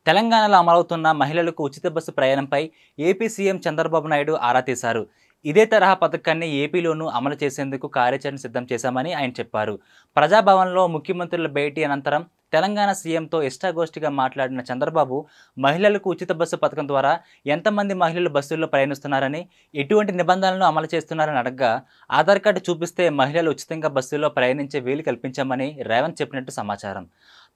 తెలంగాణలో అమలవుతున్న మహిళలకు ఉచిత బస్సు ప్రయాణంపై ఏపీ సీఎం చంద్రబాబు నాయుడు ఆరా తీశారు. ఇదే తరహా పథకాన్ని ఏపీలోనూ అమలు చేసేందుకు కార్యాచరణ సిద్ధం చేశామని ఆయన చెప్పారు. ప్రజాభవన్లో ముఖ్యమంత్రుల భేటీ అనంతరం తెలంగాణ సీఎంతో ఇష్టాగోష్ఠిగా మాట్లాడిన చంద్రబాబు మహిళలకు ఉచిత బస్సు పథకం ద్వారా ఎంతమంది మహిళలు బస్సుల్లో ప్రయాణిస్తున్నారని, ఎటువంటి నిబంధనలను అమలు చేస్తున్నారని అడగ్గా ఆధార్ కార్డు చూపిస్తే మహిళలు ఉచితంగా బస్సుల్లో ప్రయాణించే వీలు కల్పించామని రేవంత్ చెప్పినట్టు సమాచారం.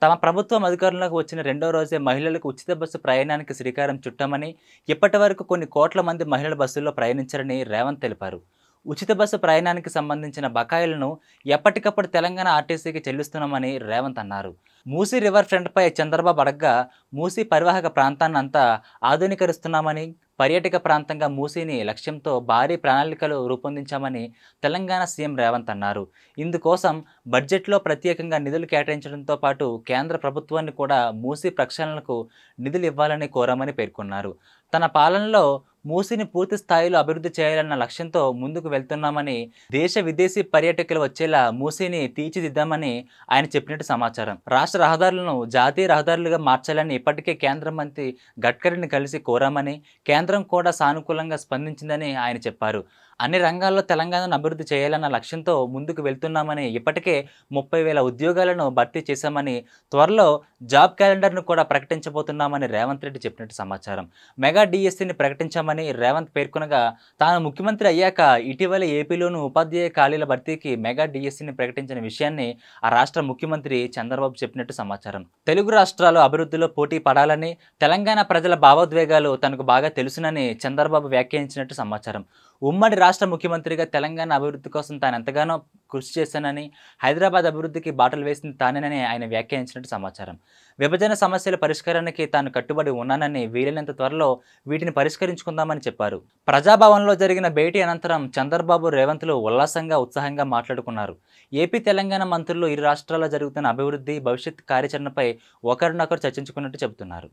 తమ ప్రభుత్వం అధికారంలోకి వచ్చిన రెండో రోజే మహిళలకు ఉచిత బస్సు ప్రయాణానికి శ్రీకారం చుట్టామని, ఇప్పటి వరకు కొన్ని కోట్ల మంది మహిళల బస్సుల్లో ప్రయాణించారని రేవంత్ తెలిపారు. ఉచిత బస్సు ప్రయాణానికి సంబంధించిన బకాయిలను ఎప్పటికప్పుడు తెలంగాణ ఆర్టీసీకి చెల్లిస్తున్నామని రేవంత్ అన్నారు. మూసీ రివర్ ఫ్రంట్పై చంద్రబాబు అడగ్గా మూసీ పరివాహక ప్రాంతాన్నంతా ఆధునీకరిస్తున్నామని, పర్యాటక ప్రాంతంగా మూసీని లక్ష్యంతో భారీ ప్రణాళికలు రూపొందించామని తెలంగాణ సీఎం రేవంత్ అన్నారు. ఇందుకోసం బడ్జెట్లో ప్రత్యేకంగా నిధులు కేటాయించడంతో పాటు కేంద్ర ప్రభుత్వాన్ని కూడా మూసీ ప్రక్షాళనకు నిధులు ఇవ్వాలని కోరామని పేర్కొన్నారు. తన పాలనలో మూసీని పూర్తి స్థాయిలో అభివృద్ధి చేయాలన్న లక్ష్యంతో ముందుకు వెళ్తున్నామని, దేశ విదేశీ పర్యాటకులు వచ్చేలా మూసీని తీర్చిదిద్దామని ఆయన చెప్పినట్టు సమాచారం. రాష్ట్ర రహదారులను జాతీయ రహదారులుగా మార్చాలని ఇప్పటికే కేంద్ర మంత్రి గడ్కరీని కలిసి కోరామని, కేంద్రం కూడా సానుకూలంగా స్పందించిందని ఆయన చెప్పారు. అన్ని రంగాల్లో తెలంగాణను అభివృద్ధి చేయాలన్న లక్ష్యంతో ముందుకు వెళ్తున్నామని, ఇప్పటికే 30,000 ఉద్యోగాలను భర్తీ చేశామని, త్వరలో జాబ్ క్యాలెండర్ను కూడా ప్రకటించబోతున్నామని రేవంత్ రెడ్డి చెప్పినట్టు సమాచారం. మెగా డిఎస్సీని ప్రకటించామని రేవంత్ పేర్కొనగా, తాను ముఖ్యమంత్రి అయ్యాక ఇటీవల ఏపీలోనూ ఉపాధ్యాయ ఖాళీల భర్తీకి మెగా డిఎస్సీని ప్రకటించిన విషయాన్ని ఆ రాష్ట్ర ముఖ్యమంత్రి చంద్రబాబు చెప్పినట్టు సమాచారం. తెలుగు రాష్ట్రాలు అభివృద్ధిలో పోటీ పడాలని, తెలంగాణ ప్రజల భావోద్వేగాలు తనకు బాగా తెలుసునని చంద్రబాబు వ్యాఖ్యానించినట్టు సమాచారం. ఉమ్మడి రాష్ట్ర ముఖ్యమంత్రిగా తెలంగాణ అభివృద్ధి కోసం తాను ఎంతగానో కృషి చేశానని, హైదరాబాద్ అభివృద్ధికి బాటలు వేసింది తానేనని ఆయన వ్యాఖ్యానించినట్టు సమాచారం. విభజన సమస్యల పరిష్కారానికి తాను కట్టుబడి ఉన్నానని, వీలైనంత త్వరలో వీటిని పరిష్కరించుకుందామని చెప్పారు. ప్రజాభవన్లో జరిగిన భేటీ అనంతరం చంద్రబాబు, రేవంత్లు ఉల్లాసంగా, ఉత్సాహంగా మాట్లాడుకున్నారు. ఏపీ, తెలంగాణ మంత్రులు ఇరు రాష్ట్రాల్లో జరుగుతున్న అభివృద్ధి, భవిష్యత్ కార్యాచరణపై ఒకరినొకరు చర్చించుకున్నట్టు చెబుతున్నారు.